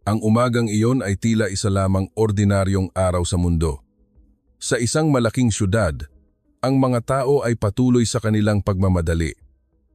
Ang umagang iyon ay tila isa lamang ordinaryong araw sa mundo. Sa isang malaking syudad, ang mga tao ay patuloy sa kanilang pagmamadali.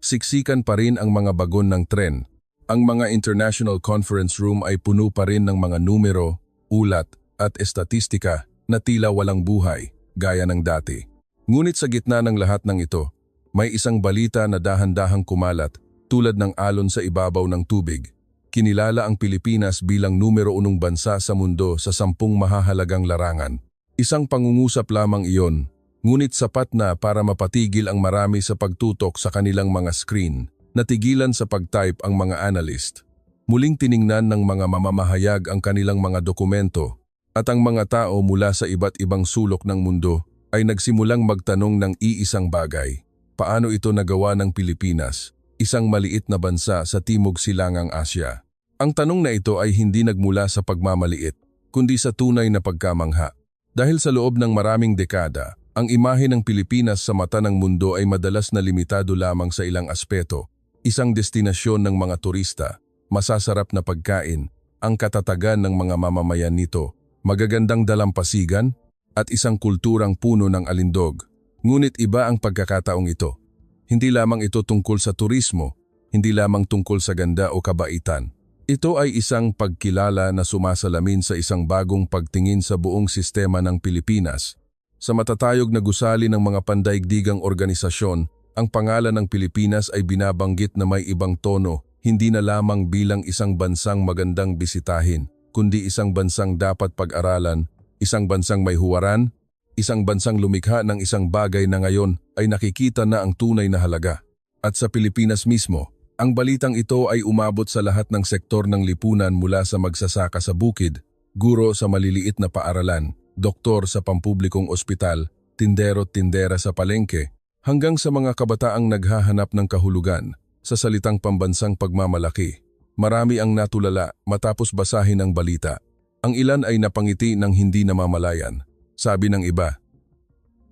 Siksikan pa rin ang mga bagon ng tren. Ang mga international conference room ay puno pa rin ng mga numero, ulat at estatistika na tila walang buhay, gaya ng dati. Ngunit sa gitna ng lahat ng ito, may isang balita na dahan-dahang kumalat tulad ng alon sa ibabaw ng tubig. Kinilala ang Pilipinas bilang numero 1 bansa sa mundo sa 10 mahahalagang larangan. Isang pangungusap lamang iyon, ngunit sapat na para mapatigil ang marami sa pagtutok sa kanilang mga screen, natigilan sa pag-type ang mga analyst. Muling tiningnan ng mga mamamahayag ang kanilang mga dokumento at ang mga tao mula sa iba't ibang sulok ng mundo ay nagsimulang magtanong ng iisang bagay. Paano ito nagawa ng Pilipinas, isang maliit na bansa sa Timog Silangang Asya? Ang tanong na ito ay hindi nagmula sa pagmamaliit, kundi sa tunay na pagkamangha. Dahil sa loob ng maraming dekada, ang imahe ng Pilipinas sa mata ng mundo ay madalas na limitado lamang sa ilang aspeto. Isang destinasyon ng mga turista, masasarap na pagkain, ang katatagan ng mga mamamayan nito, magagandang dalampasigan, at isang kulturang puno ng alindog. Ngunit iba ang pagkakataong ito. Hindi lamang ito tungkol sa turismo, hindi lamang tungkol sa ganda o kabaitan. Ito ay isang pagkilala na sumasalamin sa isang bagong pagtingin sa buong sistema ng Pilipinas. Sa matatayog na gusali ng mga pandaigdigang organisasyon, ang pangalan ng Pilipinas ay binabanggit na may ibang tono, hindi na lamang bilang isang bansang magandang bisitahin, kundi isang bansang dapat pag-aralan, isang bansang may huwaran, isang bansang lumikha ng isang bagay na ngayon ay nakikita na ang tunay na halaga. At sa Pilipinas mismo, ang balitang ito ay umabot sa lahat ng sektor ng lipunan mula sa magsasaka sa bukid, guro sa maliliit na paaralan, doktor sa pampublikong ospital, tindero-tindera sa palengke, hanggang sa mga kabataang naghahanap ng kahulugan sa salitang pambansang pagmamalaki. Marami ang natulala matapos basahin ang balita. Ang ilan ay napangiti ng hindi namamalayan. Sabi ng iba,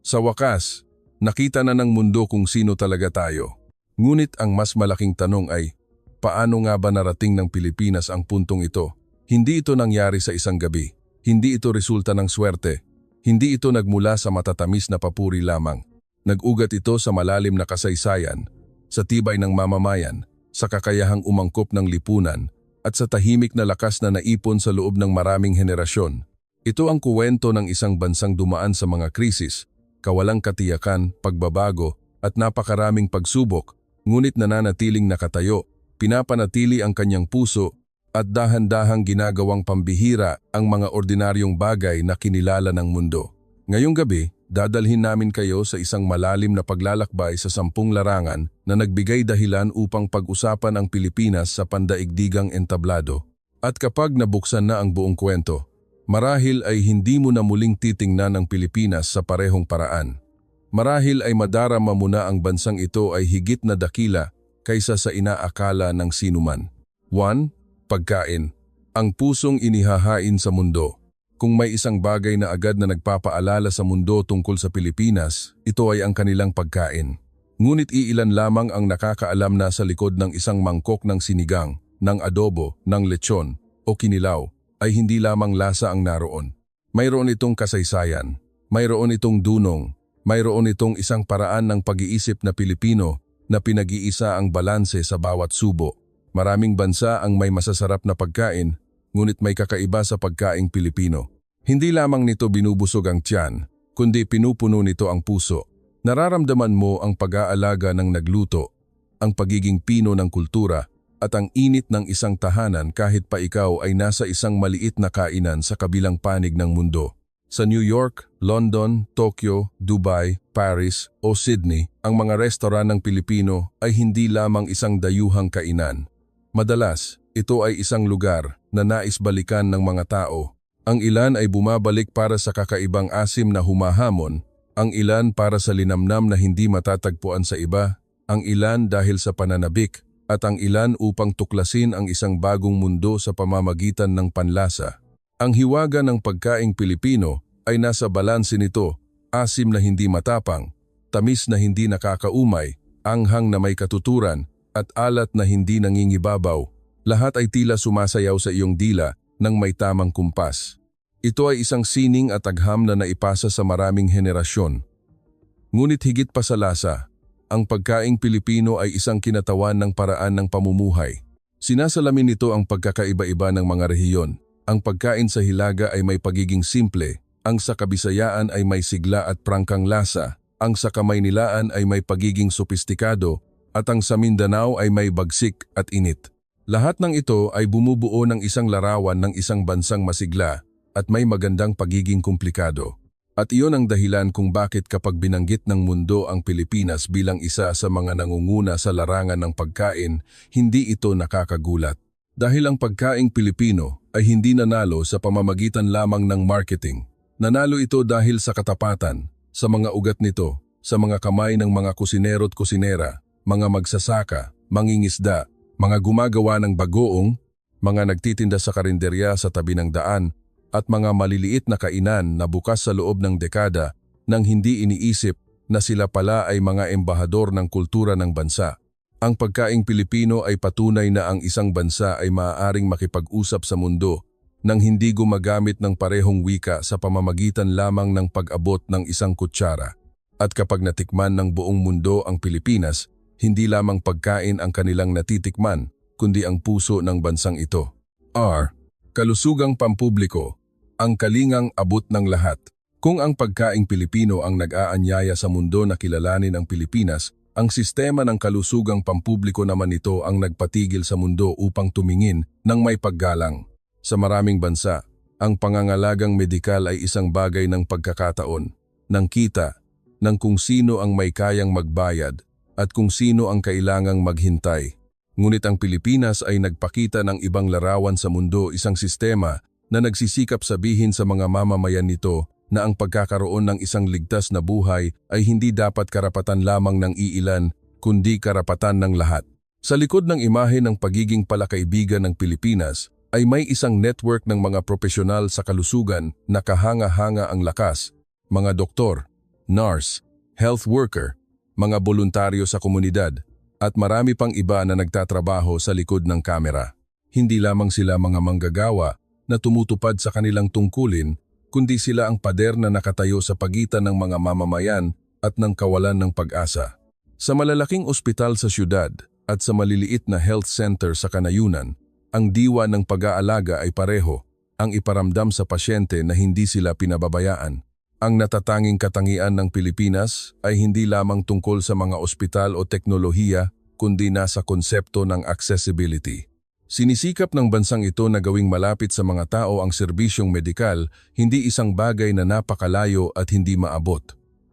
"Sa wakas, nakita na ng mundo kung sino talaga tayo." Ngunit ang mas malaking tanong ay, paano nga ba narating ng Pilipinas ang puntong ito? Hindi ito nangyari sa isang gabi. Hindi ito resulta ng swerte. Hindi ito nagmula sa matatamis na papuri lamang. Nag-ugat ito sa malalim na kasaysayan, sa tibay ng mamamayan, sa kakayahang umangkop ng lipunan, at sa tahimik na lakas na naipon sa loob ng maraming henerasyon. Ito ang kuwento ng isang bansang dumaan sa mga krisis, kawalang katiyakan, pagbabago, at napakaraming pagsubok, ngunit nananatiling nakatayo, pinapanatili ang kanyang puso, at dahan-dahang ginagawang pambihira ang mga ordinaryong bagay na kinilala ng mundo. Ngayong gabi, dadalhin namin kayo sa isang malalim na paglalakbay sa 10 larangan na nagbigay dahilan upang pag-usapan ang Pilipinas sa pandaigdigang entablado. At kapag nabuksan na ang buong kwento, marahil ay hindi mo na muling titingnan ang Pilipinas sa parehong paraan. Marahil ay madarama mo na ang bansang ito ay higit na dakila kaysa sa inaakala ng sinuman. 1. Pagkain. Ang pusong inihahain sa mundo. Kung may isang bagay na agad na nagpapaalala sa mundo tungkol sa Pilipinas, ito ay ang kanilang pagkain. Ngunit iilan lamang ang nakakaalam na sa likod ng isang mangkok ng sinigang, ng adobo, ng lechon, o kinilaw, ay hindi lamang lasa ang naroon. Mayroon itong kasaysayan, mayroon itong dunong, mayroon itong isang paraan ng pag-iisip na Pilipino na pinag-iisa ang balanse sa bawat subo. Maraming bansa ang may masasarap na pagkain, ngunit may kakaiba sa pagkaing Pilipino. Hindi lamang nito binubusog ang tiyan, kundi pinupuno nito ang puso. Nararamdaman mo ang pag-aalaga ng nagluto, ang pagiging pino ng kultura, at ang init ng isang tahanan kahit pa ikaw ay nasa isang maliit na kainan sa kabilang panig ng mundo. Sa New York, London, Tokyo, Dubai, Paris o Sydney, ang mga restoran ng Pilipino ay hindi lamang isang dayuhang kainan. Madalas, ito ay isang lugar na nais balikan ng mga tao. Ang ilan ay bumabalik para sa kakaibang asim na humahamon, ang ilan para sa linamnam na hindi matatagpuan sa iba, ang ilan dahil sa pananabik, at ang ilan upang tuklasin ang isang bagong mundo sa pamamagitan ng panlasa. Ang hiwaga ng pagkaing Pilipino ay nasa balanse nito, asim na hindi matapang, tamis na hindi nakakaumay, anghang na may katuturan, at alat na hindi nangingibabaw. Lahat ay tila sumasayaw sa iyong dila, ng may tamang kumpas. Ito ay isang sining at agham na naipasa sa maraming henerasyon. Ngunit higit pa sa lasa, ang pagkaing Pilipino ay isang kinatawan ng paraan ng pamumuhay. Sinasalamin nito ang pagkakaiba-iba ng mga rehiyon. Ang pagkain sa Hilaga ay may pagiging simple, ang sa Kabisayaan ay may sigla at prangkang lasa, ang sa Kamaynilaan ay may pagiging sopistikado, at ang sa Mindanao ay may bagsik at init. Lahat ng ito ay bumubuo ng isang larawan ng isang bansang masigla at may magandang pagiging komplikado. At iyon ang dahilan kung bakit kapag binanggit ng mundo ang Pilipinas bilang isa sa mga nangunguna sa larangan ng pagkain, hindi ito nakakagulat. Dahil ang pagkaing Pilipino ay hindi nanalo sa pamamagitan lamang ng marketing. Nanalo ito dahil sa katapatan, sa mga ugat nito, sa mga kamay ng mga kusinero at kusinera, mga magsasaka, mangingisda, mga gumagawa ng bagoong, mga nagtitinda sa karinderya sa tabi ng daan, at mga maliliit na kainan na bukas sa loob ng dekada nang hindi iniisip na sila pala ay mga embahador ng kultura ng bansa. Ang pagkaing Pilipino ay patunay na ang isang bansa ay maaaring makipag-usap sa mundo nang hindi gumagamit ng parehong wika sa pamamagitan lamang ng pag-abot ng isang kutsara. At kapag natikman ng buong mundo ang Pilipinas, hindi lamang pagkain ang kanilang natitikman, kundi ang puso ng bansang ito. Kalusugang pampubliko. Ang kalingang abot ng lahat. Kung ang pagkaing Pilipino ang nag-aanyaya sa mundo na kilalanin ang Pilipinas, ang sistema ng kalusugang pampubliko naman ito ang nagpatigil sa mundo upang tumingin ng may paggalang. Sa maraming bansa, ang pangangalagang medikal ay isang bagay ng pagkakataon, ng kita, ng kung sino ang may kayang magbayad at kung sino ang kailangang maghintay. Ngunit ang Pilipinas ay nagpakita ng ibang larawan sa mundo, isang sistema na nagsisikap sabihin sa mga mamamayan nito na ang pagkakaroon ng isang ligtas na buhay ay hindi dapat karapatan lamang ng iilan, kundi karapatan ng lahat. Sa likod ng imahe ng pagiging palakaibigan ng Pilipinas, ay may isang network ng mga profesional sa kalusugan na kahanga-hanga ang lakas, mga doktor, nurse, health worker, mga voluntaryo sa komunidad, at marami pang iba na nagtatrabaho sa likod ng kamera. Hindi lamang sila mga manggagawa na tumutupad sa kanilang tungkulin, kundi sila ang pader na nakatayo sa pagitan ng mga mamamayan at ng kawalan ng pag-asa. Sa malalaking ospital sa syudad at sa maliliit na health center sa kanayunan, ang diwa ng pag-aalaga ay pareho, ang iparamdam sa pasyente na hindi sila pinababayaan. Ang natatanging katangian ng Pilipinas ay hindi lamang tungkol sa mga ospital o teknolohiya, kundi nasa konsepto ng accessibility. Sinisikap ng bansang ito na gawing malapit sa mga tao ang serbisyong medikal, hindi isang bagay na napakalayo at hindi maabot.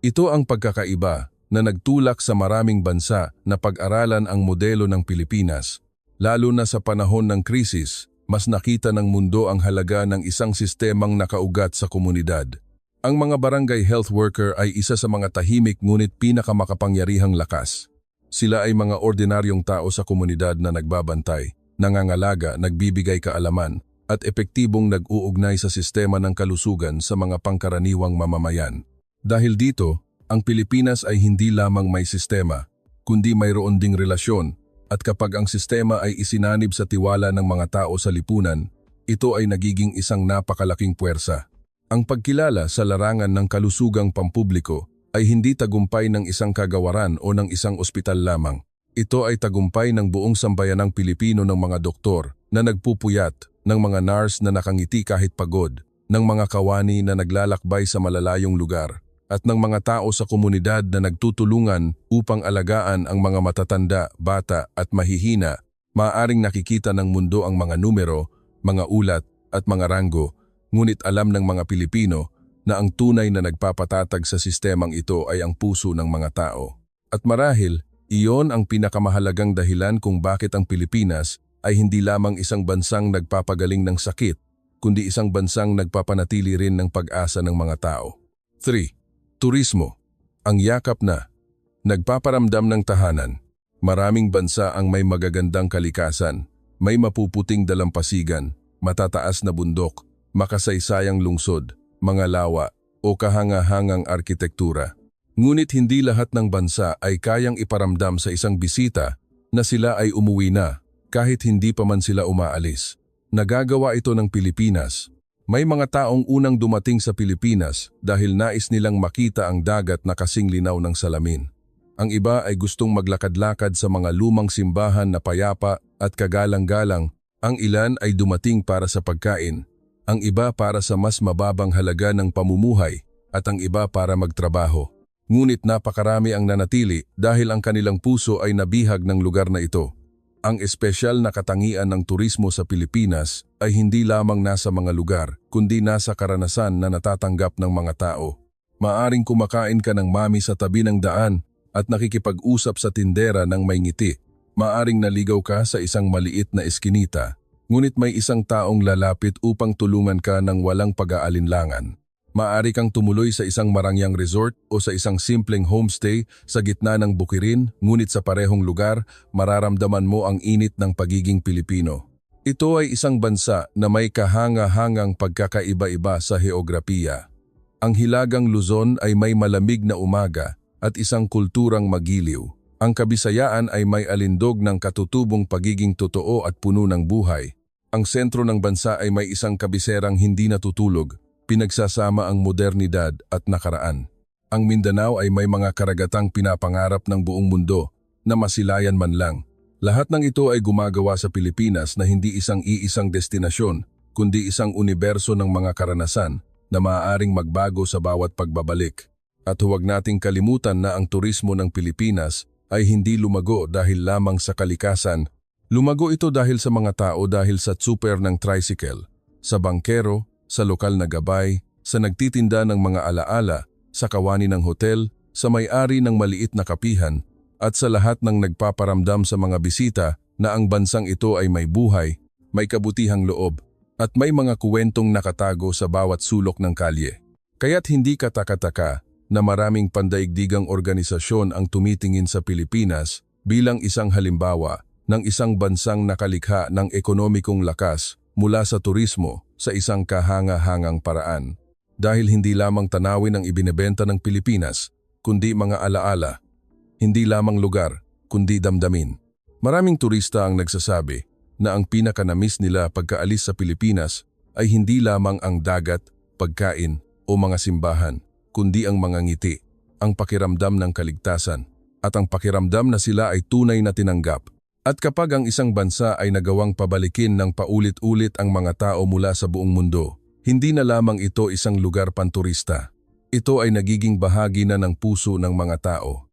Ito ang pagkakaiba na nagtulak sa maraming bansa na pag-aralan ang modelo ng Pilipinas. Lalo na sa panahon ng krisis, mas nakita ng mundo ang halaga ng isang sistemang nakaugat sa komunidad. Ang mga barangay health worker ay isa sa mga tahimik ngunit pinakamakapangyarihang lakas. Sila ay mga ordinaryong tao sa komunidad na nagbabantay, nangangalaga, nagbibigay kaalaman, at epektibong nag-uugnay sa sistema ng kalusugan sa mga pangkaraniwang mamamayan. Dahil dito, ang Pilipinas ay hindi lamang may sistema, kundi mayroon ding relasyon, at kapag ang sistema ay isinanib sa tiwala ng mga tao sa lipunan, ito ay nagiging isang napakalaking puwersa. Ang pagkilala sa larangan ng kalusugang pampubliko ay hindi tagumpay ng isang kagawaran o ng isang ospital lamang. Ito ay tagumpay ng buong sambayanang Pilipino ng mga doktor na nagpupuyat, ng mga nurse na nakangiti kahit pagod, ng mga kawani na naglalakbay sa malalayong lugar, at ng mga tao sa komunidad na nagtutulungan upang alagaan ang mga matatanda, bata at mahihina. Maaaring nakikita ng mundo ang mga numero, mga ulat at mga ranggo, ngunit alam ng mga Pilipino na ang tunay na nagpapatatag sa sistemang ito ay ang puso ng mga tao. At marahil, iyon ang pinakamahalagang dahilan kung bakit ang Pilipinas ay hindi lamang isang bansang nagpapagaling ng sakit, kundi isang bansang nagpapanatili rin ng pag-asa ng mga tao. 3. Turismo. Ang yakap na nagpaparamdam ng tahanan. Maraming bansa ang may magagandang kalikasan, may mapuputing dalampasigan, matataas na bundok, makasaysayang lungsod, mga lawa o kahanga-hangang arkitektura. Ngunit hindi lahat ng bansa ay kayang iparamdam sa isang bisita na sila ay umuwi na kahit hindi pa man sila umaalis. Nagagawa ito ng Pilipinas. May mga taong unang dumating sa Pilipinas dahil nais nilang makita ang dagat na kasing linaw ng salamin. Ang iba ay gustong maglakad-lakad sa mga lumang simbahan na payapa at kagalang-galang. Ang ilan ay dumating para sa pagkain. Ang iba para sa mas mababang halaga ng pamumuhay at ang iba para magtrabaho. Ngunit napakarami ang nanatili dahil ang kanilang puso ay nabihag ng lugar na ito. Ang espesyal na katangian ng turismo sa Pilipinas ay hindi lamang nasa mga lugar, kundi nasa karanasan na natatanggap ng mga tao. Maaring kumakain ka ng mami sa tabi ng daan at nakikipag-usap sa tindera ng may ngiti. Maaring naligaw ka sa isang maliit na eskinita, ngunit may isang taong lalapit upang tulungan ka ng walang pag-aalinlangan. Maaari kang tumuloy sa isang marangyang resort o sa isang simpleng homestay sa gitna ng bukirin, ngunit sa parehong lugar, mararamdaman mo ang init ng pagiging Pilipino. Ito ay isang bansa na may kahanga-hangang pagkakaiba-iba sa heograpiya. Ang Hilagang Luzon ay may malamig na umaga at isang kulturang magiliw. Ang Kabisayaan ay may alindog ng katutubong pagiging totoo at puno ng buhay. Ang sentro ng bansa ay may isang kabiserang hindi natutulog, pinagsasama ang modernidad at nakaraan. Ang Mindanao ay may mga karagatang pinapangarap ng buong mundo na masilayan man lang. Lahat ng ito ay gumagawa sa Pilipinas na hindi isang destinasyon, kundi isang universo ng mga karanasan na maaaring magbago sa bawat pagbabalik. At huwag nating kalimutan na ang turismo ng Pilipinas ay hindi lumago dahil lamang sa kalikasan. Lumago ito dahil sa mga tao, dahil sa tsuper ng tricycle, sa bangkero, sa lokal na gabay, sa nagtitinda ng mga alaala, sa kawani ng hotel, sa may-ari ng maliit na kapihan, at sa lahat ng nagpaparamdam sa mga bisita na ang bansang ito ay may buhay, may kabutihang loob, at may mga kuwentong nakatago sa bawat sulok ng kalye. Kaya't hindi kataka-taka na maraming pandaigdigang organisasyon ang tumitingin sa Pilipinas bilang isang halimbawa ng isang bansang nakalikha ng ekonomikong lakas mula sa turismo sa isang kahanga-hangang paraan. Dahil hindi lamang tanawin ang ibinebenta ng Pilipinas, kundi mga alaala. Hindi lamang lugar, kundi damdamin. Maraming turista ang nagsasabi na ang pinakanamis nila pagkaalis sa Pilipinas ay hindi lamang ang dagat, pagkain o mga simbahan, kundi ang mga ngiti, ang pakiramdam ng kaligtasan, at ang pakiramdam na sila ay tunay na tinanggap. At kapag ang isang bansa ay nagawang pabalikin ng paulit-ulit ang mga tao mula sa buong mundo, hindi na lamang ito isang lugar panturista. Ito ay nagiging bahagi na ng puso ng mga tao.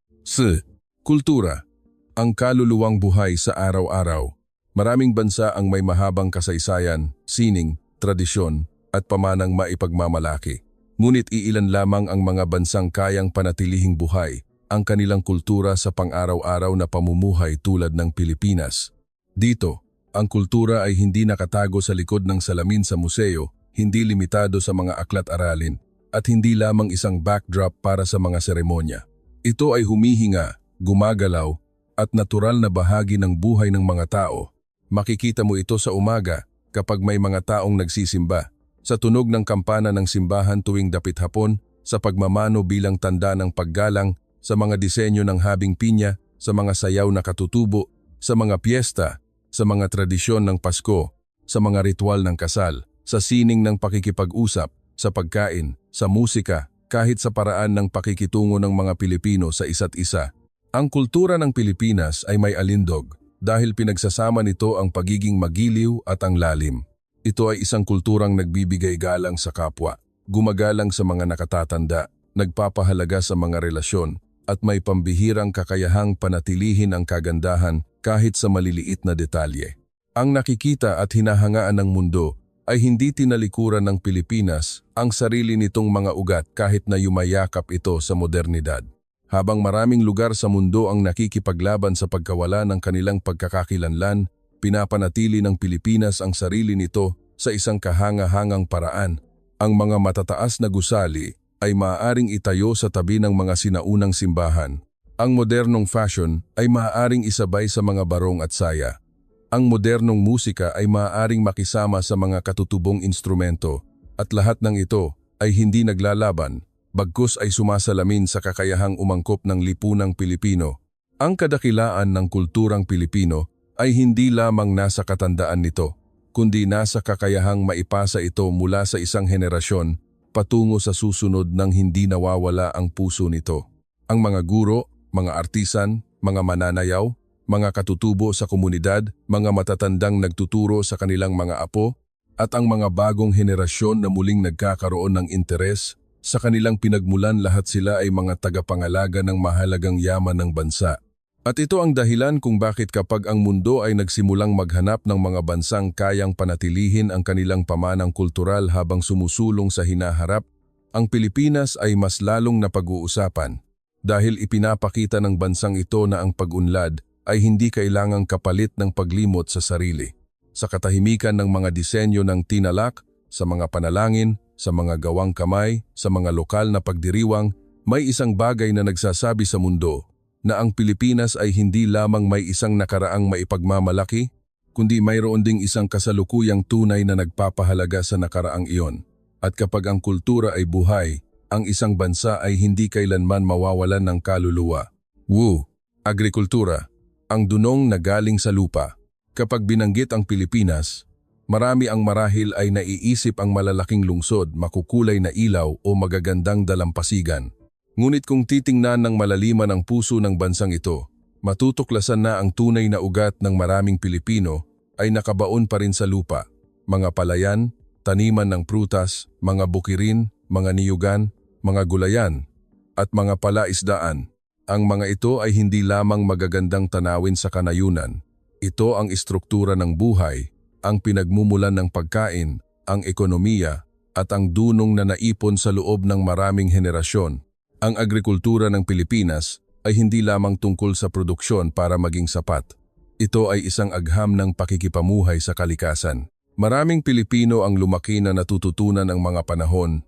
Kultura, ang kaluluwang buhay sa araw-araw. Maraming bansa ang may mahabang kasaysayan, sining, tradisyon, at pamanang maipagmamalaki. Ngunit iilan lamang ang mga bansang kayang panatilihing buhay ang kanilang kultura sa pang-araw-araw na pamumuhay tulad ng Pilipinas. Dito, ang kultura ay hindi nakatago sa likod ng salamin sa museo, hindi limitado sa mga aklat-aralin, at hindi lamang isang backdrop para sa mga seremonya. Ito ay humihinga, gumagalaw, at natural na bahagi ng buhay ng mga tao. Makikita mo ito sa umaga kapag may mga taong nagsisimba, sa tunog ng kampana ng simbahan tuwing dapit hapon, sa pagmamano bilang tanda ng paggalang, sa mga disenyo ng habing pinya, sa mga sayaw na katutubo, sa mga piyesta, sa mga tradisyon ng Pasko, sa mga ritual ng kasal, sa sining ng pakikipag-usap, sa pagkain, sa musika, kahit sa paraan ng pakikitungo ng mga Pilipino sa isa't isa. Ang kultura ng Pilipinas ay may alindog dahil pinagsasama nito ang pagiging magiliw at ang lalim. Ito ay isang kulturang nagbibigay galang sa kapwa, gumagalang sa mga nakatatanda, nagpapahalaga sa mga relasyon, at may pambihirang kakayahang panatilihin ang kagandahan kahit sa maliliit na detalye. Ang nakikita at hinahangaan ng mundo ay hindi tinalikuran ng Pilipinas ang sarili nitong mga ugat kahit na yumayakap ito sa modernidad. Habang maraming lugar sa mundo ang nakikipaglaban sa pagkawala ng kanilang pagkakakilanlan, pinapanatili ng Pilipinas ang sarili nito sa isang kahanga-hangang paraan. Ang mga matataas na gusali ay maaaring itayo sa tabi ng mga sinaunang simbahan. Ang modernong fashion ay maaaring isabay sa mga barong at saya. Ang modernong musika ay maaaring makisama sa mga katutubong instrumento, at lahat ng ito ay hindi naglalaban, bagkus ay sumasalamin sa kakayahang umangkop ng lipunang Pilipino. Ang kadakilaan ng kulturang Pilipino ay hindi lamang nasa katandaan nito, kundi nasa kakayahang maipasa ito mula sa isang henerasyon patungo sa susunod nang hindi nawawala ang puso nito. Ang mga guro, mga artisan, mga mananayaw, mga katutubo sa komunidad, mga matatandang nagtuturo sa kanilang mga apo, at ang mga bagong henerasyon na muling nagkakaroon ng interes sa kanilang pinagmulan, lahat sila ay mga tagapangalaga ng mahalagang yaman ng bansa. At ito ang dahilan kung bakit kapag ang mundo ay nagsimulang maghanap ng mga bansang kayang panatilihin ang kanilang pamanang kultural habang sumusulong sa hinaharap, ang Pilipinas ay mas lalong napag-uusapan dahil ipinapakita ng bansang ito na ang pag-unlad ay hindi kailangang kapalit ng paglimot sa sarili. Sa katahimikan ng mga disenyo ng tinalak, sa mga panalangin, sa mga gawang kamay, sa mga lokal na pagdiriwang, may isang bagay na nagsasabi sa mundo na ang Pilipinas ay hindi lamang may isang nakaraang maipagmamalaki, kundi mayroon ding isang kasalukuyang tunay na nagpapahalaga sa nakaraang iyon. At kapag ang kultura ay buhay, ang isang bansa ay hindi kailanman mawawalan ng kaluluwa. Agrikultura, ang dunong na galing sa lupa. Kapag binanggit ang Pilipinas, marami ang marahil ay naiisip ang malalaking lungsod, makukulay na ilaw o magagandang dalampasigan. Ngunit kung titingnan ng malaliman ang puso ng bansang ito, matutuklasan na ang tunay na ugat ng maraming Pilipino ay nakabaon pa rin sa lupa. Mga palayan, taniman ng prutas, mga bukirin, mga niyugan, mga gulayan, at mga palaisdaan. Ang mga ito ay hindi lamang magagandang tanawin sa kanayunan. Ito ang istruktura ng buhay, ang pinagmumulan ng pagkain, ang ekonomiya, at ang dunong na naipon sa loob ng maraming henerasyon. Ang agrikultura ng Pilipinas ay hindi lamang tungkol sa produksyon para maging sapat. Ito ay isang agham ng pakikipamuhay sa kalikasan. Maraming Pilipino ang lumaki na natututunan ang mga panahon,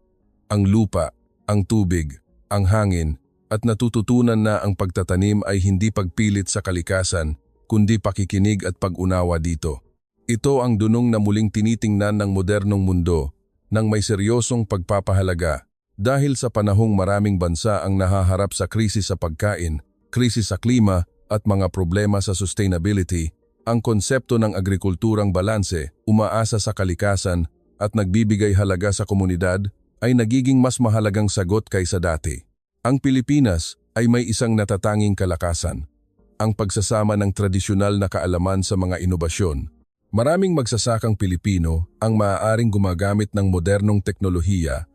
ang lupa, ang tubig, ang hangin, at natututunan na ang pagtatanim ay hindi pagpilit sa kalikasan, kundi pakikinig at pag-unawa dito. Ito ang dunong na muling tinitingnan ng modernong mundo nang may seryosong pagpapahalaga. Dahil sa panahong maraming bansa ang nahaharap sa krisis sa pagkain, krisis sa klima at mga problema sa sustainability, ang konsepto ng agrikulturang balanse, umaasa sa kalikasan at nagbibigay halaga sa komunidad ay nagiging mas mahalagang sagot kaysa dati. Ang Pilipinas ay may isang natatanging kalakasan, ang pagsasama ng tradisyonal na kaalaman sa mga inobasyon. Maraming magsasakang Pilipino ang maaaring gumagamit ng modernong teknolohiya.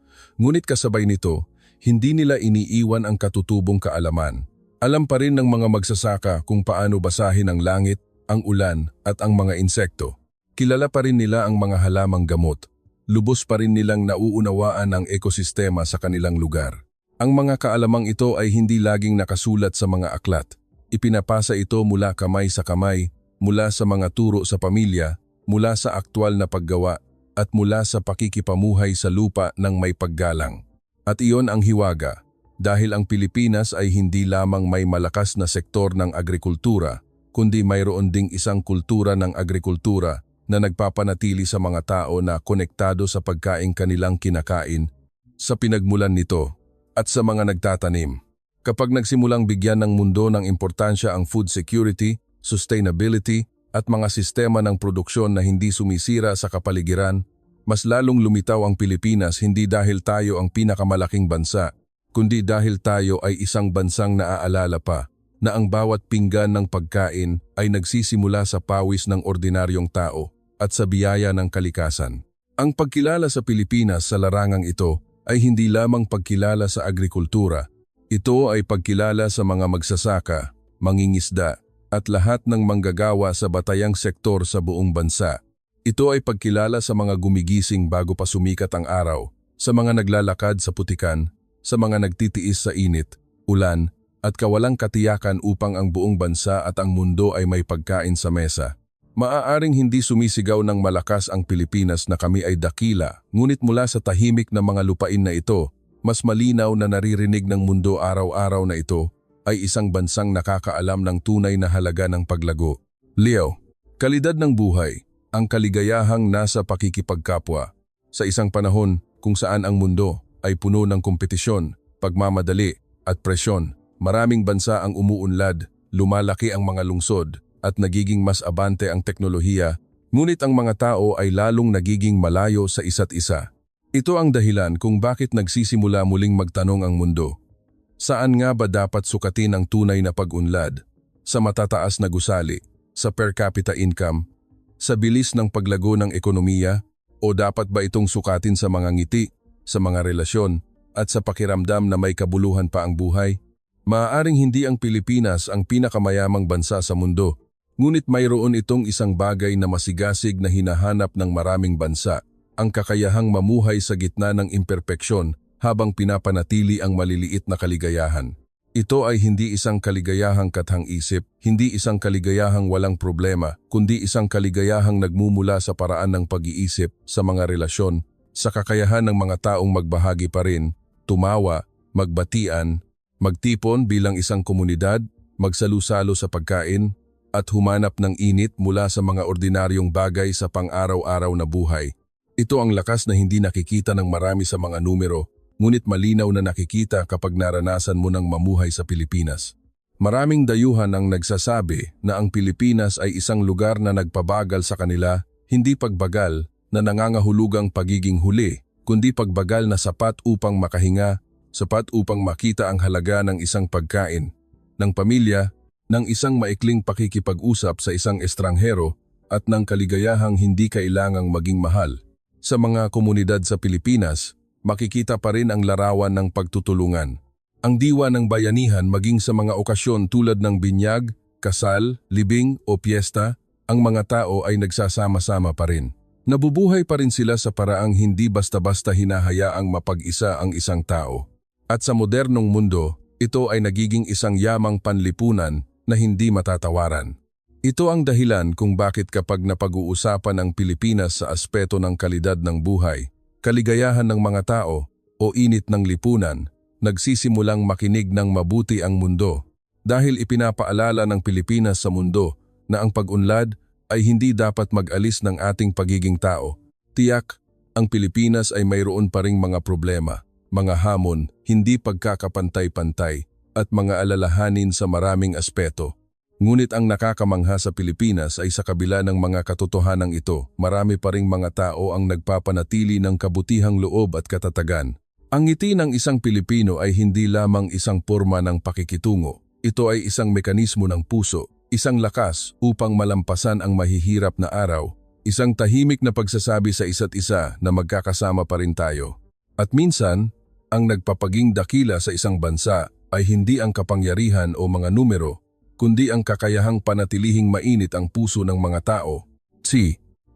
Ngunit kasabay nito, hindi nila iniiwan ang katutubong kaalaman. Alam pa rin ng mga magsasaka kung paano basahin ang langit, ang ulan at ang mga insekto. Kilala pa rin nila ang mga halamang gamot. Lubos pa rin nilang nauunawaan ang ekosistema sa kanilang lugar. Ang mga kaalamang ito ay hindi laging nakasulat sa mga aklat. Ipinapasa ito mula kamay sa kamay, mula sa mga turo sa pamilya, mula sa aktwal na paggawa, at mula sa pakikipamuhay sa lupa ng may paggalang. At iyon ang hiwaga, dahil ang Pilipinas ay hindi lamang may malakas na sektor ng agrikultura, kundi mayroon ding isang kultura ng agrikultura na nagpapanatili sa mga tao na konektado sa pagkaing kanilang kinakain, sa pinagmulan nito, at sa mga nagtatanim. Kapag nagsimulang bigyan ng mundo ng importansya ang food security, sustainability, at mga sistema ng produksyon na hindi sumisira sa kapaligiran, mas lalong lumitaw ang Pilipinas hindi dahil tayo ang pinakamalaking bansa, kundi dahil tayo ay isang bansang naaalala pa na ang bawat pinggan ng pagkain ay nagsisimula sa pawis ng ordinaryong tao at sa biyaya ng kalikasan. Ang pagkilala sa Pilipinas sa larangang ito ay hindi lamang pagkilala sa agrikultura. Ito ay pagkilala sa mga magsasaka, mangingisda, at lahat ng manggagawa sa batayang sektor sa buong bansa. Ito ay pagkilala sa mga gumigising bago pa sumikat ang araw, sa mga naglalakad sa putikan, sa mga nagtitiis sa init, ulan, at kawalang katiyakan upang ang buong bansa at ang mundo ay may pagkain sa mesa. Maaaring hindi sumisigaw ng malakas ang Pilipinas na kami ay dakila, ngunit mula sa tahimik na mga lupain na ito, mas malinaw na naririnig ng mundo araw-araw na ito ay isang bansang nakakaalam ng tunay na halaga ng paglago. Leo, kalidad ng buhay, ang kaligayahang nasa pakikipagkapwa. Sa isang panahon kung saan ang mundo ay puno ng kompetisyon, pagmamadali at presyon, maraming bansa ang umuunlad, lumalaki ang mga lungsod at nagiging mas abante ang teknolohiya, Ngunit ang mga tao ay lalong nagiging malayo sa isa't isa. Ito ang dahilan kung bakit nagsisimula muling magtanong ang mundo. Saan nga ba dapat sukatin ang tunay na pag-unlad? Sa matataas na gusali, sa per capita income, sa bilis ng paglago ng ekonomiya, o dapat ba itong sukatin sa mga ngiti, sa mga relasyon, at sa pakiramdam na may kabuluhan pa ang buhay? Maaaring hindi ang Pilipinas ang pinakamayamang bansa sa mundo, ngunit mayroon itong isang bagay na masigasig na hinahanap ng maraming bansa, ang kakayahang mamuhay sa gitna ng imperpeksyon habang pinapanatili ang maliliit na kaligayahan. Ito ay hindi isang kaligayahang kathang-isip, hindi isang kaligayahang walang problema, kundi isang kaligayahang nagmumula sa paraan ng pag-iisip, sa mga relasyon, sa kakayahan ng mga taong magbahagi pa rin, tumawa, magbatian, magtipon bilang isang komunidad, magsalusalo sa pagkain, at humanap ng init mula sa mga ordinaryong bagay sa pang-araw-araw na buhay. Ito ang lakas na hindi nakikita ng marami sa mga numero, ngunit malinaw na nakikita kapag naranasan mo ng mamuhay sa Pilipinas. Maraming dayuhan ang nagsasabi na ang Pilipinas ay isang lugar na nagpabagal sa kanila, hindi pagbagal na nangangahulugang pagiging huli, kundi pagbagal na sapat upang makahinga, sapat upang makita ang halaga ng isang pagkain, ng pamilya, ng isang maikling pakikipag-usap sa isang estranghero, at ng kaligayahang hindi kailangang maging mahal. Sa mga komunidad sa Pilipinas, makikita pa rin ang larawan ng pagtutulungan. Ang diwa ng bayanihan maging sa mga okasyon tulad ng binyag, kasal, libing o piyesta, ang mga tao ay nagsasama-sama pa rin. Nabubuhay pa rin sila sa paraang hindi basta-basta hinahayaang mapag-isa ang isang tao. At sa modernong mundo, ito ay nagiging isang yamang panlipunan na hindi matatawaran. Ito ang dahilan kung bakit kapag napag-uusapan ang Pilipinas sa aspeto ng kalidad ng buhay, kaligayahan ng mga tao o init ng lipunan, nagsisimulang makinig ng mabuti ang mundo. Dahil ipinapaalala ng Pilipinas sa mundo na ang pag-unlad ay hindi dapat mag-alis ng ating pagiging tao. Tiyak, ang Pilipinas ay mayroon pa ring mga problema, mga hamon, hindi pagkakapantay-pantay, at mga alalahanin sa maraming aspeto. Ngunit ang nakakamangha sa Pilipinas ay sa kabila ng mga katotohanan ito, marami pa ring mga tao ang nagpapanatili ng kabutihang loob at katatagan. Ang ngiti ng isang Pilipino ay hindi lamang isang porma ng pakikitungo. Ito ay isang mekanismo ng puso, isang lakas upang malampasan ang mahihirap na araw, isang tahimik na pagsasabi sa isa't isa na magkakasama pa rin tayo. At minsan, ang nagpapaging dakila sa isang bansa ay hindi ang kapangyarihan o mga numero, kundi ang kakayahang panatilihing mainit ang puso ng mga tao.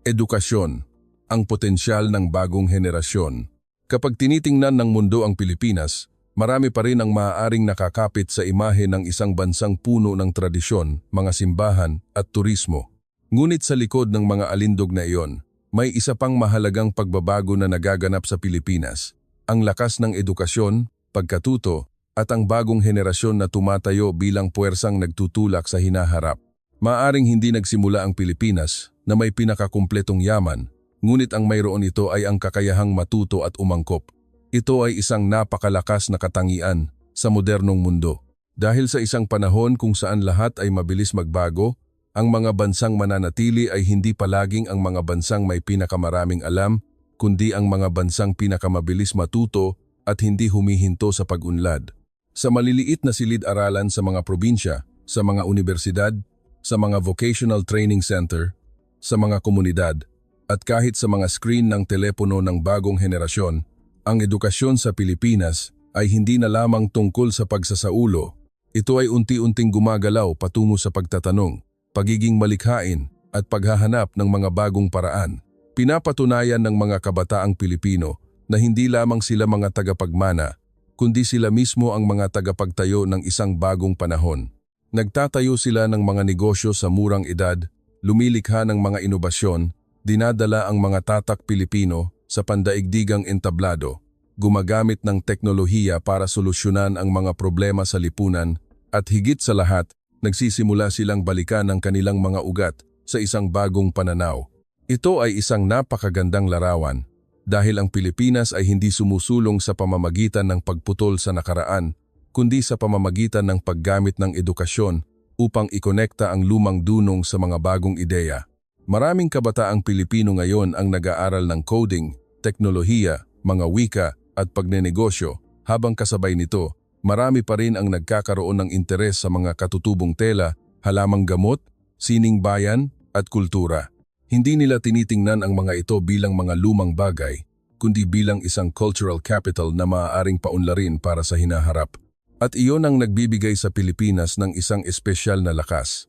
Edukasyon, ang potensyal ng bagong henerasyon. Kapag tinitingnan ng mundo ang Pilipinas, marami pa rin ang maaaring nakakapit sa imahe ng isang bansang puno ng tradisyon, mga simbahan at turismo. Ngunit sa likod ng mga alindog na iyon, may isa pang mahalagang pagbabago na nagaganap sa Pilipinas. Ang lakas ng edukasyon, pagkatuto, at ang bagong henerasyon na tumatayo bilang puwersang nagtutulak sa hinaharap. Maaring hindi nagsimula ang Pilipinas na may pinakakumpletong yaman, ngunit ang mayroon ito ay ang kakayahang matuto at umangkop. Ito ay isang napakalakas na katangian sa modernong mundo. Dahil sa isang panahon kung saan lahat ay mabilis magbago, ang mga bansang mananatili ay hindi palaging ang mga bansang may pinakamaraming alam, kundi ang mga bansang pinakamabilis matuto at hindi humihinto sa pag-unlad. Sa maliliit na silid-aralan sa mga probinsya, sa mga universidad, sa mga vocational training center, sa mga komunidad, at kahit sa mga screen ng telepono ng bagong henerasyon, ang edukasyon sa Pilipinas ay hindi na lamang tungkol sa pagsasaulo. Ito ay unti-unting gumagalaw patungo sa pagtatanong, pagiging malikhain, at paghahanap ng mga bagong paraan. Pinapatunayan ng mga kabataang Pilipino na hindi lamang sila mga tagapagmana, kundi sila mismo ang mga tagapagtayo ng isang bagong panahon. Nagtatayo sila ng mga negosyo sa murang edad, lumilikha ng mga inobasyon, dinadala ang mga tatak Pilipino sa pandaigdigang entablado, gumagamit ng teknolohiya para solusyonan ang mga problema sa lipunan, at higit sa lahat, nagsisimula silang balikan ang kanilang mga ugat sa isang bagong pananaw. Ito ay isang napakagandang larawan. Dahil ang Pilipinas ay hindi sumusulong sa pamamagitan ng pagputol sa nakaraan, kundi sa pamamagitan ng paggamit ng edukasyon upang ikonekta ang lumang dunong sa mga bagong ideya. Maraming kabataang Pilipino ngayon ang nag-aaral ng coding, teknolohiya, mga wika at pagnenegosyo, habang kasabay nito, marami pa rin ang nagkakaroon ng interes sa mga katutubong tela, halamang gamot, sining bayan at kultura. Hindi nila tinitingnan ang mga ito bilang mga lumang bagay, kundi bilang isang cultural capital na maaaring paunlarin para sa hinaharap. At iyon ang nagbibigay sa Pilipinas ng isang espesyal na lakas.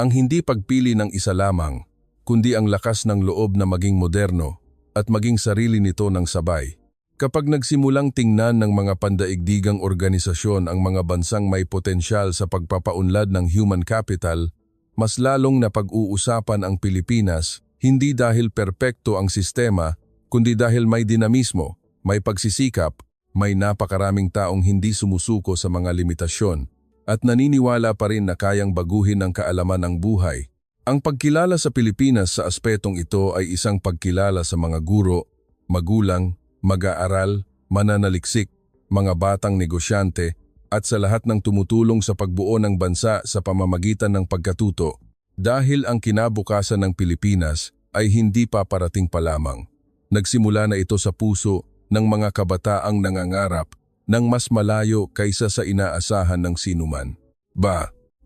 Ang hindi pagpili ng isa lamang, kundi ang lakas ng loob na maging moderno at maging sarili nito ng sabay. Kapag nagsimulang tingnan ng mga pandaigdigang organisasyon ang mga bansang may potensyal sa pagpapaunlad ng human capital, mas lalong na pag-uusapan ang Pilipinas hindi dahil perpekto ang sistema, kundi dahil may dinamismo, may pagsisikap, may napakaraming taong hindi sumusuko sa mga limitasyon at naniniwala pa rin na kayang baguhin ang kaalaman ng buhay. Ang pagkilala sa Pilipinas sa aspetong ito ay isang pagkilala sa mga guro, magulang, mag-aaral, mananaliksik, mga batang negosyante at sa lahat ng tumutulong sa pagbuo ng bansa sa pamamagitan ng pagkatuto, dahil ang kinabukasan ng Pilipinas ay hindi pa parating pa lamang. Nagsimula na ito sa puso ng mga kabataang nangangarap ng mas malayo kaysa sa inaasahan ng sinuman.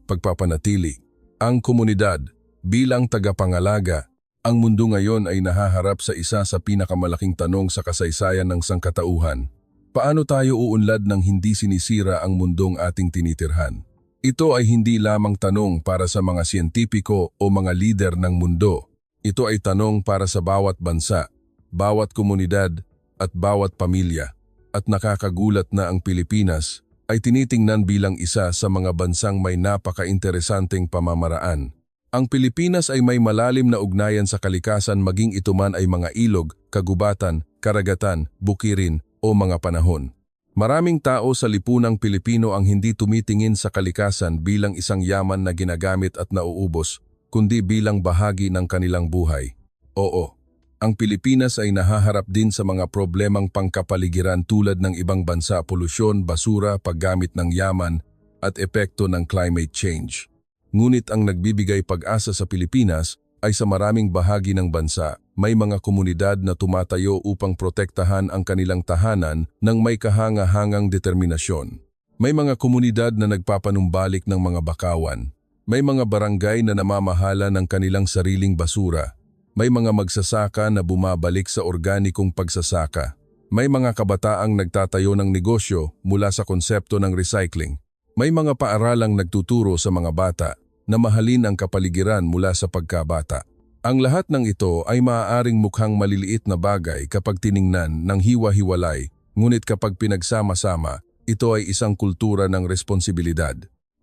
Pagpapanatili. Ang komunidad bilang tagapangalaga, ang mundo ngayon ay nahaharap sa isa sa pinakamalaking tanong sa kasaysayan ng sangkatauhan. Paano tayo uunlad ng hindi sinisira ang mundong ating tinitirhan? Ito ay hindi lamang tanong para sa mga siyentipiko o mga lider ng mundo. Ito ay tanong para sa bawat bansa, bawat komunidad, at bawat pamilya, at nakakagulat na ang Pilipinas ay tinitingnan bilang isa sa mga bansang may napaka-interesanteng pamamaraan. Ang Pilipinas ay may malalim na ugnayan sa kalikasan maging ito man ay mga ilog, kagubatan, karagatan, bukirin o mga panahon. Maraming tao sa lipunang Pilipino ang hindi tumitingin sa kalikasan bilang isang yaman na ginagamit at nauubos, kundi bilang bahagi ng kanilang buhay. Oo. Ang Pilipinas ay nahaharap din sa mga problemang pangkapaligiran tulad ng ibang bansa, polusyon, basura, paggamit ng yaman at epekto ng climate change. Ngunit ang nagbibigay pag-asa sa Pilipinas ay sa maraming bahagi ng bansa, may mga komunidad na tumatayo upang protektahan ang kanilang tahanan ng may kahanga-hangang determinasyon. May mga komunidad na nagpapanumbalik ng mga bakawan. May mga barangay na namamahala ng kanilang sariling basura. May mga magsasaka na bumabalik sa organikong pagsasaka. May mga kabataang nagtatayo ng negosyo mula sa konsepto ng recycling. May mga paaralang nagtuturo sa mga bata na mahalin ang kapaligiran mula sa pagkabata. Ang lahat ng ito ay maaaring mukhang maliliit na bagay kapag tiningnan ng hiwa-hiwalay, ngunit kapag pinagsama-sama, ito ay isang kultura ng responsibilidad.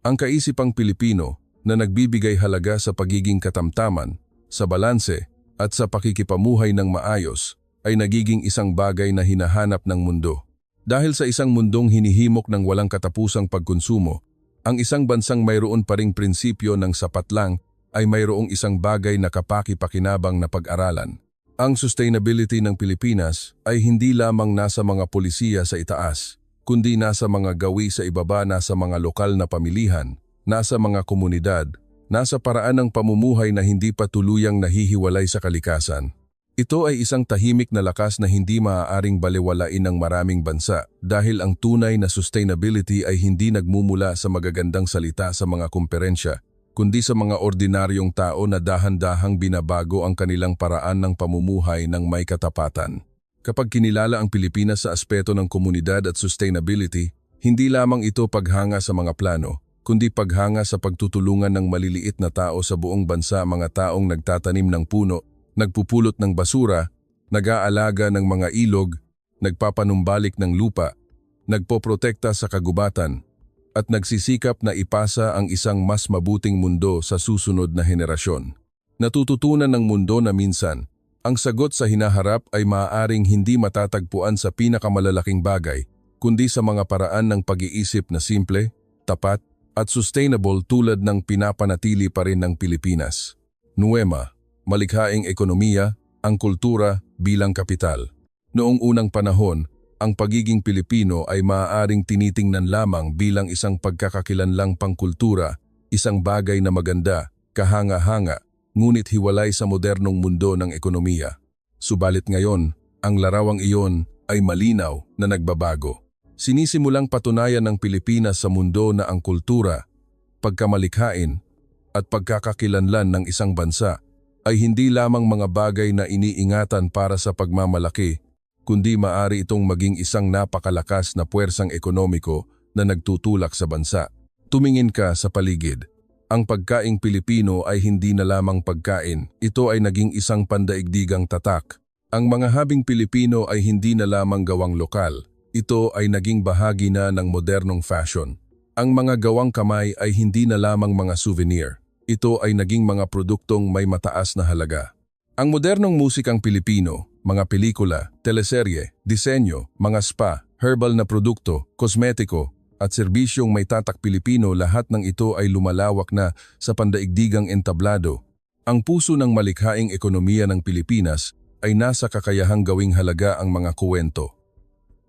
Ang kaisipang Pilipino na nagbibigay halaga sa pagiging katamtaman, sa balanse, at sa pakikipamuhay ng maayos ay nagiging isang bagay na hinahanap ng mundo. Dahil sa isang mundong hinihimok ng walang katapusang pagkonsumo, ang isang bansang mayroon pa ring prinsipyo ng sapat lang ay mayroong isang bagay na kapaki-pakinabang na pag-aralan. Ang sustainability ng Pilipinas ay hindi lamang nasa mga polisiya sa itaas, kundi nasa mga gawi sa ibaba, nasa mga lokal na pamilihan, nasa mga komunidad, nasa paraan ng pamumuhay na hindi pa tuluyang nahihiwalay sa kalikasan. Ito ay isang tahimik na lakas na hindi maaaring balewalain ng maraming bansa dahil ang tunay na sustainability ay hindi nagmumula sa magagandang salita sa mga komperensya, kundi sa mga ordinaryong tao na dahan-dahang binabago ang kanilang paraan ng pamumuhay ng may katapatan. Kapag kinilala ang Pilipinas sa aspeto ng komunidad at sustainability, hindi lamang ito paghanga sa mga plano, kundi paghanga sa pagtutulungan ng maliliit na tao sa buong bansa, mga taong nagtatanim ng puno, nagpupulot ng basura, nag-aalaga ng mga ilog, nagpapanumbalik ng lupa, nagpoprotekta sa kagubatan, at nagsisikap na ipasa ang isang mas mabuting mundo sa susunod na henerasyon. Natututunan ng mundo na minsan, ang sagot sa hinaharap ay maaaring hindi matatagpuan sa pinakamalalaking bagay, kundi sa mga paraan ng pag-iisip na simple, tapat, at sustainable tulad ng pinapanatili pa rin ng Pilipinas. Nuema, malikhaing ekonomiya, ang kultura bilang kapital. Noong unang panahon, ang pagiging Pilipino ay maaaring tinitingnan lamang bilang isang pagkakakilanlang pangkultura, isang bagay na maganda, kahanga-hanga, ngunit hiwalay sa modernong mundo ng ekonomiya. Subalit ngayon, ang larawang iyon ay malinaw na nagbabago. Sinisimulang patunayan ng Pilipinas sa mundo na ang kultura, pagkamalikhain at pagkakakilanlan ng isang bansa ay hindi lamang mga bagay na iniingatan para sa pagmamalaki, kundi maaari itong maging isang napakalakas na puwersang ekonomiko na nagtutulak sa bansa. Tumingin ka sa paligid. Ang pagkaing Pilipino ay hindi na lamang pagkain, ito ay naging isang pandaigdigang tatak. Ang mga habing Pilipino ay hindi na lamang gawang lokal, ito ay naging bahagi na ng modernong fashion. Ang mga gawang kamay ay hindi na lamang mga souvenir, ito ay naging mga produktong may mataas na halaga. Ang modernong musikang Pilipino, mga pelikula, teleserye, disenyo, mga spa, herbal na produkto, kosmetiko, at serbisyong may tatak Pilipino, lahat ng ito ay lumalawak na sa pandaigdigang entablado. Ang puso ng malikhaing ekonomiya ng Pilipinas ay nasa kakayahang gawing halaga ang mga kuwento.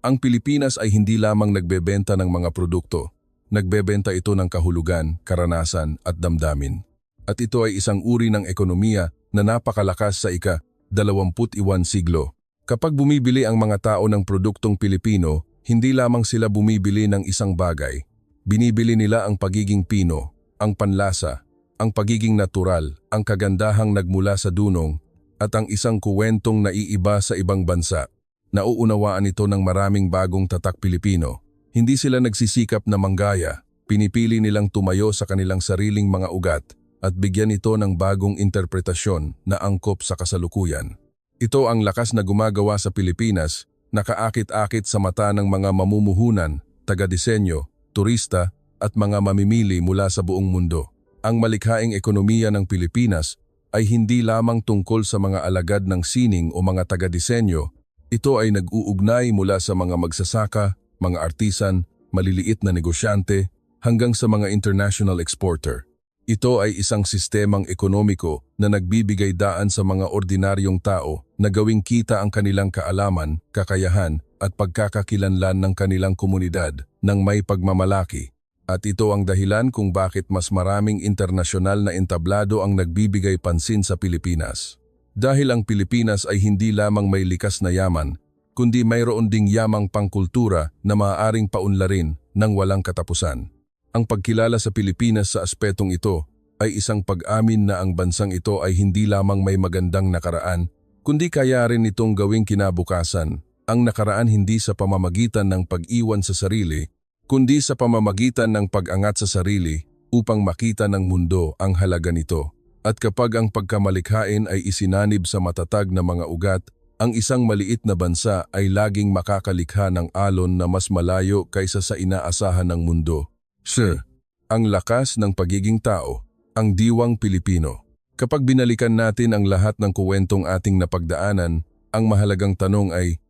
Ang Pilipinas ay hindi lamang nagbebenta ng mga produkto, nagbebenta ito ng kahulugan, karanasan at damdamin. At ito ay isang uri ng ekonomiya na napakalakas sa ika-21 siglo. Kapag bumibili ang mga tao ng produktong Pilipino, hindi lamang sila bumibili ng isang bagay. Binibili nila ang pagiging Pino, ang panlasa, ang pagiging natural, ang kagandahang nagmula sa dunong, at ang isang kuwentong naiiba sa ibang bansa. Nauunawaan ito ng maraming bagong tatak Pilipino. Hindi sila nagsisikap na manggaya, pinipili nilang tumayo sa kanilang sariling mga ugat at bigyan ito ng bagong interpretasyon na angkop sa kasalukuyan. Ito ang lakas na gumagawa sa Pilipinas, nakaakit-akit sa mata ng mga mamumuhunan, taga-disenyo, turista at mga mamimili mula sa buong mundo. Ang malikhaing ekonomiya ng Pilipinas ay hindi lamang tungkol sa mga alagad ng sining o mga taga-disenyo. Ito ay nag-uugnay mula sa mga magsasaka, mga artisan, maliliit na negosyante, hanggang sa mga international exporter. Ito ay isang sistemang ekonomiko na nagbibigay daan sa mga ordinaryong tao na gawing kita ang kanilang kaalaman, kakayahan at pagkakakilanlan ng kanilang komunidad ng may pagmamalaki. At ito ang dahilan kung bakit mas maraming internasyonal na entablado ang nagbibigay pansin sa Pilipinas. Dahil ang Pilipinas ay hindi lamang may likas na yaman, kundi mayroon ding yamang pangkultura na maaaring paunlarin ng walang katapusan. Ang pagkilala sa Pilipinas sa aspetong ito ay isang pag-amin na ang bansang ito ay hindi lamang may magandang nakaraan, kundi kaya rin itong gawing kinabukasan. Ang nakaraan hindi sa pamamagitan ng pag-iwan sa sarili, kundi sa pamamagitan ng pag-angat sa sarili upang makita ng mundo ang halaga nito. At kapag ang pagkamalikhain ay isinanib sa matatag na mga ugat, ang isang maliit na bansa ay laging makakalikha ng alon na mas malayo kaysa sa inaasahan ng mundo. Sir, ang lakas ng pagiging tao, ang diwang Pilipino. Kapag binalikan natin ang lahat ng kuwentong ating napagdaanan, ang mahalagang tanong ay,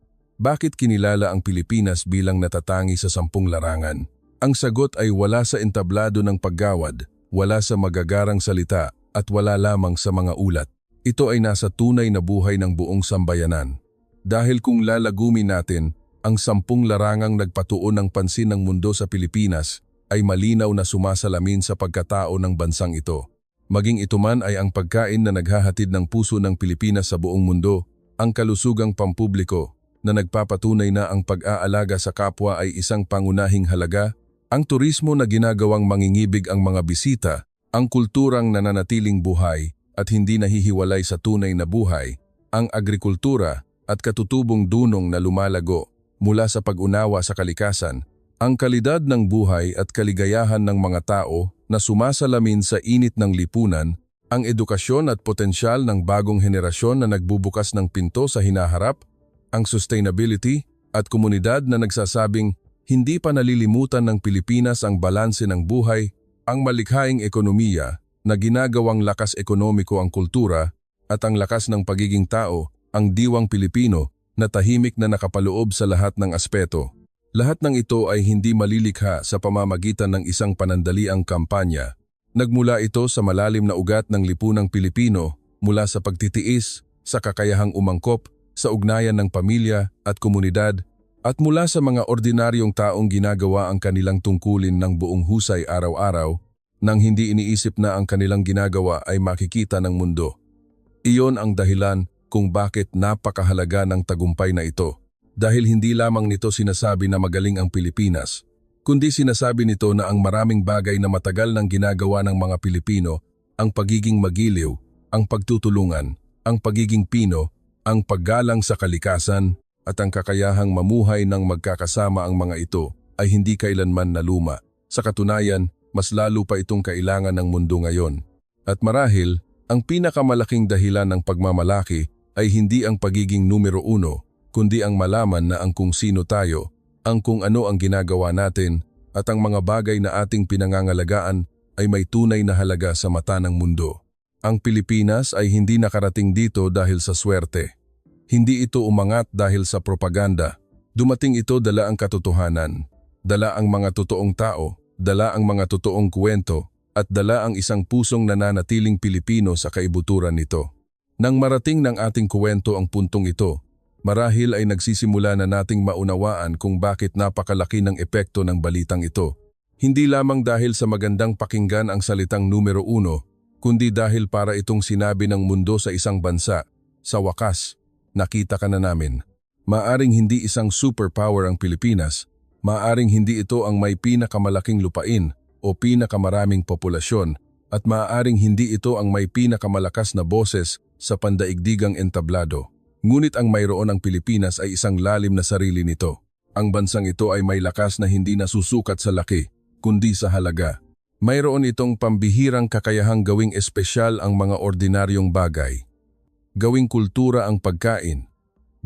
bakit kinilala ang Pilipinas bilang natatangi sa 10 larangan? Ang sagot ay wala sa entablado ng paggawad, wala sa magagarang salita, at wala lamang sa mga ulat. Ito ay nasa tunay na buhay ng buong sambayanan. Dahil kung lalagumin natin, ang 10 larangang nagpatuon ng pansin ng mundo sa Pilipinas ay malinaw na sumasalamin sa pagkatao ng bansang ito. Maging ito man ay ang pagkain na naghahatid ng puso ng Pilipinas sa buong mundo, ang kalusugang pampubliko na nagpapatunay na ang pag-aalaga sa kapwa ay isang pangunahing halaga, ang turismo na ginagawang mangingibig ang mga bisita, ang kulturang nananatiling buhay at hindi nahihiwalay sa tunay na buhay, ang agrikultura at katutubong dunong na lumalago mula sa pag-unawa sa kalikasan, ang kalidad ng buhay at kaligayahan ng mga tao na sumasalamin sa init ng lipunan, ang edukasyon at potensyal ng bagong henerasyon na nagbubukas ng pinto sa hinaharap, ang sustainability at komunidad na nagsasabing hindi pa nalilimutan ng Pilipinas ang balanse ng buhay, ang malikhaing ekonomiya na ginagawang lakas ekonomiko ang kultura at ang lakas ng pagiging tao, ang diwang Pilipino na tahimik na nakapaloob sa lahat ng aspeto. Lahat ng ito ay hindi malilikha sa pamamagitan ng isang panandaliang kampanya. Nagmula ito sa malalim na ugat ng lipunang Pilipino mula sa pagtitiis, sa kakayahang umangkop, sa ugnayan ng pamilya at komunidad, at mula sa mga ordinaryong taong ginagawa ang kanilang tungkulin ng buong husay araw-araw. nang hindi iniisip na ang kanilang ginagawa ay makikita ng mundo. Iyon ang dahilan kung bakit napakahalaga ng tagumpay na ito. Dahil hindi lamang nito sinasabi na magaling ang Pilipinas, kundi sinasabi nito na ang maraming bagay na matagal nang ginagawa ng mga Pilipino, ang pagiging magiliw, ang pagtutulungan, ang pagiging Pino, ang paggalang sa kalikasan, at ang kakayahang mamuhay ng magkakasama ang mga ito ay hindi kailanman naluma. Sa katunayan, mas lalo pa itong kailangan ng mundo ngayon. At marahil, ang pinakamalaking dahilan ng pagmamalaki ay hindi ang pagiging numero uno, kundi ang malaman na ang kung sino tayo, ang kung ano ang ginagawa natin, at ang mga bagay na ating pinangangalagaan ay may tunay na halaga sa mata ng mundo. Ang Pilipinas ay hindi nakarating dito dahil sa swerte. Hindi ito umangat dahil sa propaganda. Dumating ito dala ang katotohanan, dala ang mga totoong tao, dala ang mga totoong kwento, at dala ang isang pusong nananatiling Pilipino sa kaibuturan nito. Nang marating ng ating kwento ang puntong ito, marahil ay nagsisimula na nating maunawaan kung bakit napakalaki ng epekto ng balitang ito. Hindi lamang dahil sa magandang pakinggan ang salitang numero uno, kundi dahil para itong sinabi ng mundo sa isang bansa, sa wakas, nakita ka na namin. Maaring hindi isang superpower ang Pilipinas, maaring hindi ito ang may pinakamalaking lupain o pinakamaraming populasyon, at maaring hindi ito ang may pinakamalakas na boses sa pandaigdigang entablado. Ngunit ang mayroon ang Pilipinas ay isang lalim na sarili nito. Ang bansang ito ay may lakas na hindi nasusukat sa laki, kundi sa halaga. Mayroon itong pambihirang kakayahang gawing espesyal ang mga ordinaryong bagay. Gawing kultura ang pagkain,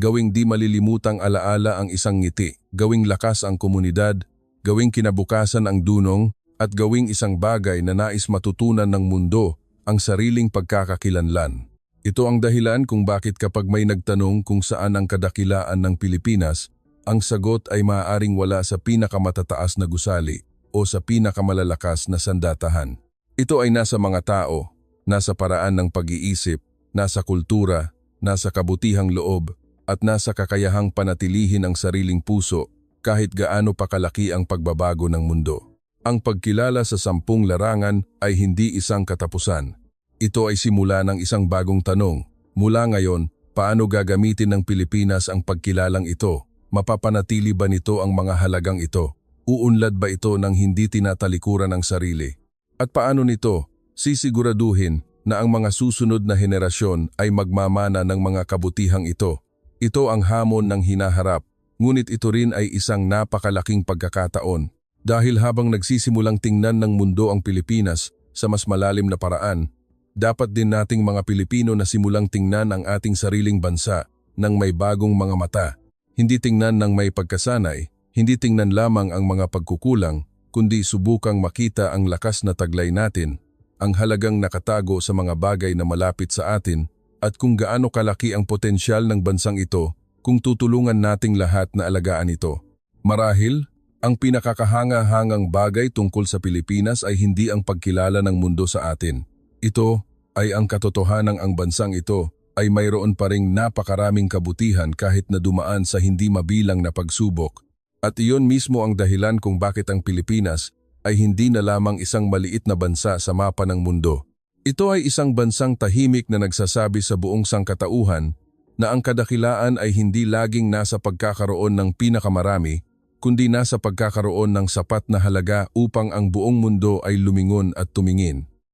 gawing di malilimutang alaala ang isang ngiti, gawing lakas ang komunidad, gawing kinabukasan ang dunong, at gawing isang bagay na nais matutunan ng mundo, ang sariling pagkakakilanlan. Ito ang dahilan kung bakit kapag may nagtanong kung saan ang kadakilaan ng Pilipinas, ang sagot ay maaaring wala sa pinakamatataas na gusali o sa pinakamalalakas na sandatahan. Ito ay nasa mga tao, nasa paraan ng pag-iisip, nasa kultura, nasa kabutihang loob, at nasa kakayahang panatilihin ang sariling puso kahit gaano pa kalaki ang pagbabago ng mundo. Ang pagkilala sa 10 larangan ay hindi isang katapusan. Ito ay simula ng isang bagong tanong. Mula ngayon, paano gagamitin ng Pilipinas ang pagkilalang ito? Mapapanatili ba nito ang mga halagang ito? Uunlad ba ito ng hindi tinatalikuran ang sarili? At paano nito sisiguraduhin na ang mga susunod na henerasyon ay magmamana ng mga kabutihang ito? Ito ang hamon ng hinaharap, ngunit ito rin ay isang napakalaking pagkakataon. Dahil habang nagsisimulang tingnan ng mundo ang Pilipinas sa mas malalim na paraan, dapat din nating mga Pilipino na simulang tingnan ang ating sariling bansa ng may bagong mga mata. Hindi tingnan ng may pagkasanay, hindi tingnan lamang ang mga pagkukulang, kundi subukang makita ang lakas na taglay natin, ang halagang nakatago sa mga bagay na malapit sa atin, at kung gaano kalaki ang potensyal ng bansang ito kung tutulungan nating lahat na alagaan ito. Marahil, ang pinakakahanga-hangang bagay tungkol sa Pilipinas ay hindi ang pagkilala ng mundo sa atin. Ito ay ang katotohanang ang bansang ito ay mayroon pa ring napakaraming kabutihan kahit na dumaan sa hindi mabilang na pagsubok. At iyon mismo ang dahilan kung bakit ang Pilipinas ay hindi na lamang isang maliit na bansa sa mapa ng mundo. Ito ay isang bansang tahimik na nagsasabi sa buong sangkatauhan na ang kadakilaan ay hindi laging nasa pagkakaroon ng pinakamarami, kundi nasa pagkakaroon ng sapat na halaga upang ang buong mundo ay lumingon at tumingin.